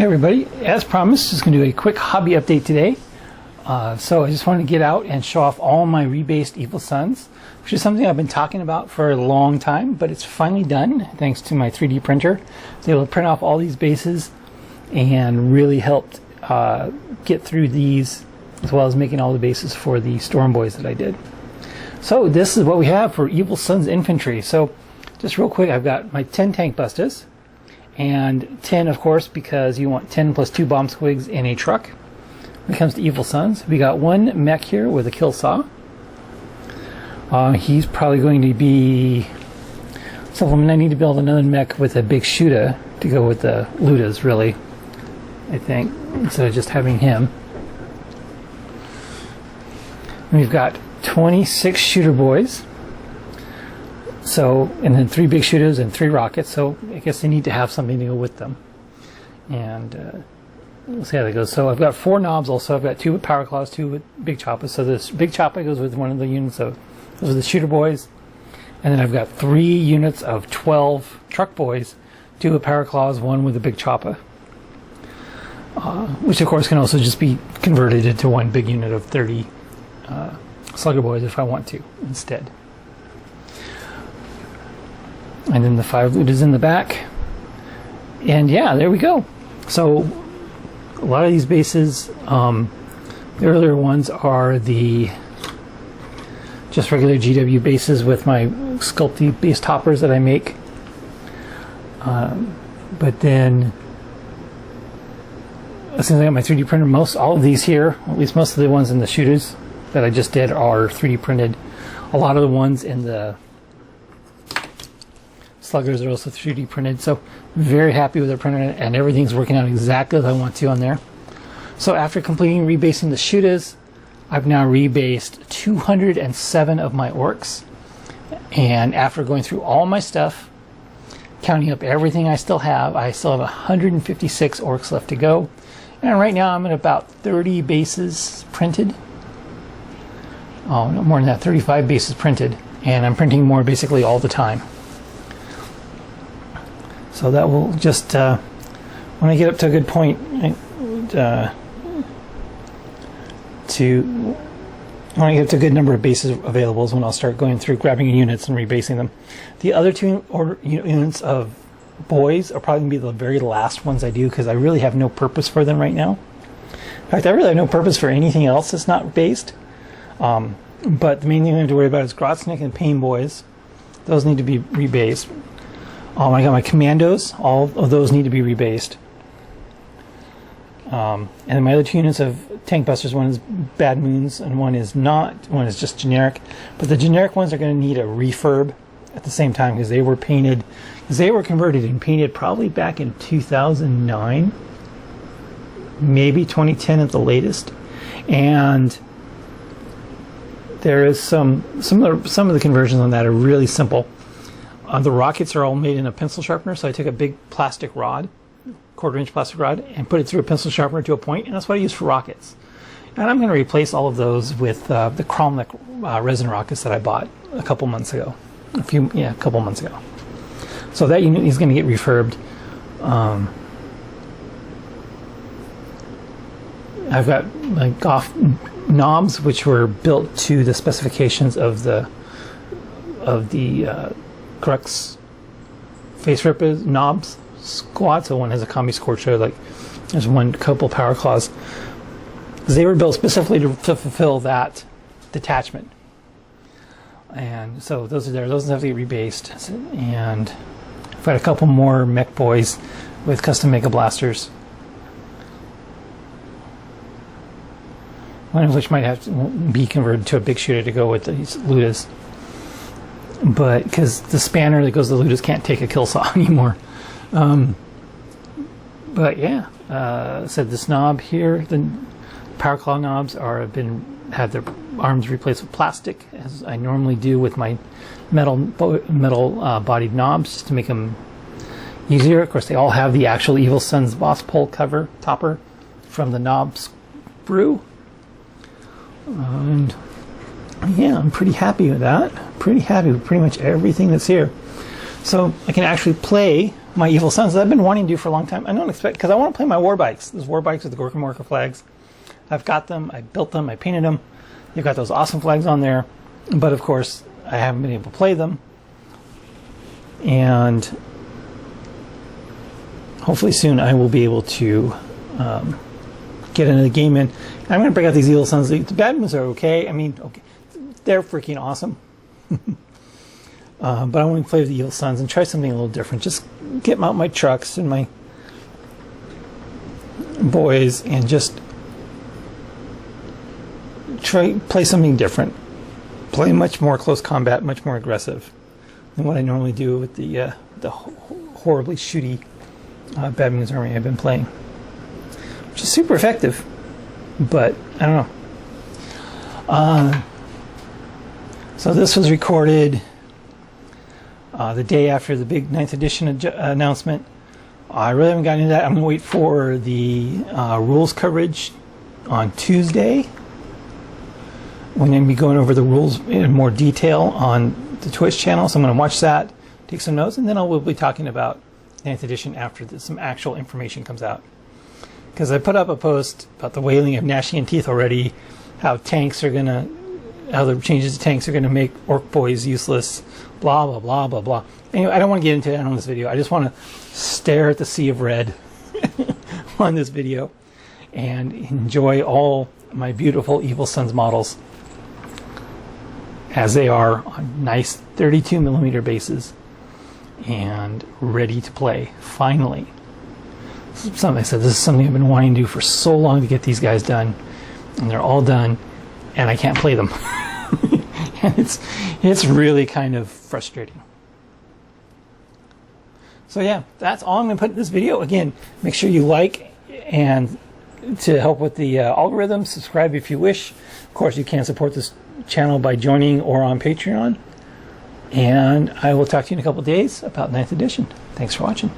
Hey everybody, as promised, just going to do a quick hobby update today. So I just wanted to get out and show off all my rebased Evil Sunz, which is something I've been talking about for a long time, but it's finally done thanks to my 3D printer. I was able to print off all these bases and really helped get through these, as well as making all the bases for the Storm Boys that I did. So this is what we have for Evil Sunz infantry. So just real quick, I've got my 10 tank bustas. And 10, of course, because you want 10 plus 2 bomb squigs in a truck. When it comes to Evil Sunz, we got one mech here with a kill saw. He's probably going to be... So I need to build another mech with a big shooter to go with the Ludas, really, I think, instead of just having him. And we've got 26 shooter boys. So, and then 3 big shooters and 3 rockets, so I guess they need to have something to go with them. And we'll see how that goes. So I've got 4 knobs also. I've got 2 with power claws, 2 with big choppas. So this big choppa goes with one of the units of, those are the shooter boys. And then I've got 3 units of 12 truck boys, 2 with power claws, 1 with a big choppa. Which of course can also just be converted into one big unit of 30 slugger boys if I want to instead. And then the 5 Ludas in the back. And yeah, there we go. So a lot of these bases, the earlier ones are the just regular GW bases with my sculpty base toppers that I make. But then as soon as I got my 3D printer, all of these here, at least most of the ones in the shooters that I just did are 3D printed. A lot of the ones in the sluggers are also 3D printed, so very happy with the printer, and everything's working out exactly as I want to on there. So after completing rebasing the shooters, I've now rebased 207 of my orks, and after going through all my stuff, counting up everything I still have 156 orks left to go, and right now I'm at about 30 bases printed. Oh, no more than that, 35 bases printed, and I'm printing more basically all the time. So that will just, when I get up to a good point, when I get up to a good number of bases available is when I'll start going through grabbing units and rebasing them. The other 2 units of boys are probably going to be the very last ones I do, because I really have no purpose for them right now. In fact, I really have no purpose for anything else that's not based. But the main thing I have to worry about is Grotsnick and Pain Boys. Those need to be rebased. I got my commandos. All of those need to be rebased. And then my other 2 units of tank busters, one is Bad Moons and one is not. One is just generic. But the generic ones are going to need a refurb at the same time, because they were painted, because they were converted and painted probably back in 2009, maybe 2010 at the latest. And there is some of the conversions on that are really simple. The rockets are all made in a pencil sharpener, so I took a big plastic rod, 1/4 inch plastic rod, and put it through a pencil sharpener to a point, and that's what I use for rockets. And I'm going to replace all of those with the Cromlech resin rockets that I bought a couple months ago. A couple months ago. So that unit is going to get refurbed. I've got like Goff knobs, which were built to the specifications of the Crux face ripper knobs squad. So one has a combi scorcher, like there's one couple power claws. They were built specifically to fulfill that detachment. And so those are there. Those have to get rebased. And I've got a couple more mech boys with custom Mega Blasters. One of which might have to be converted to a big shooter to go with these Ludas. But because the spanner that goes to the Ludas can't take a kill saw anymore. But yeah, so this knob here, the power claw knobs have their arms replaced with plastic, as I normally do with my metal bodied knobs, just to make them easier. Of course, they all have the actual Evil Sunz boss pole topper from the knob sprue. And yeah, I'm pretty happy with that. Pretty happy with pretty much everything that's here. So I can actually play my Evil Sunz that I've been wanting to do for a long time. I don't expect, because I want to play my war bikes. Those war bikes with the Gorka Morka flags. I've got them, I built them, I painted them. They've got those awesome flags on there. But of course, I haven't been able to play them. And hopefully soon I will be able to get into the game. And I'm going to break out these Evil Sunz. The bad ones are okay. I mean, okay, they're freaking awesome. But I want to play with the Evil Sunz and try something a little different. Just get out my trucks and my boys and just play something different. Play much more close combat, much more aggressive than what I normally do with the horribly shooty Bad Moon's Army I've been playing, which is super effective. But I don't know. So this was recorded the day after the big 9th edition announcement. I really haven't gotten into that. I'm going to wait for the rules coverage on Tuesday, when I'm going to be going over the rules in more detail on the Twitch channel. So I'm going to watch that, take some notes, and then I will be talking about 9th edition after some actual information comes out. Because I put up a post about the wailing of gnashing and teeth already, how the changes to tanks are going to make orc boys useless, blah, blah, blah, blah, blah. Anyway, I don't want to get into that on this video. I just want to stare at the sea of red on this video and enjoy all my beautiful Evil Sunz models as they are on nice 32mm bases and ready to play, finally. Something I said, this is something I've been wanting to do for so long to get these guys done, and they're all done, and I can't play them. And it's really kind of frustrating. So yeah, that's all I'm going to put in this video. Again, make sure you like, and to help with the algorithm, subscribe if you wish. Of course, you can support this channel by joining or on Patreon. And I will talk to you in a couple days about 9th edition. Thanks for watching.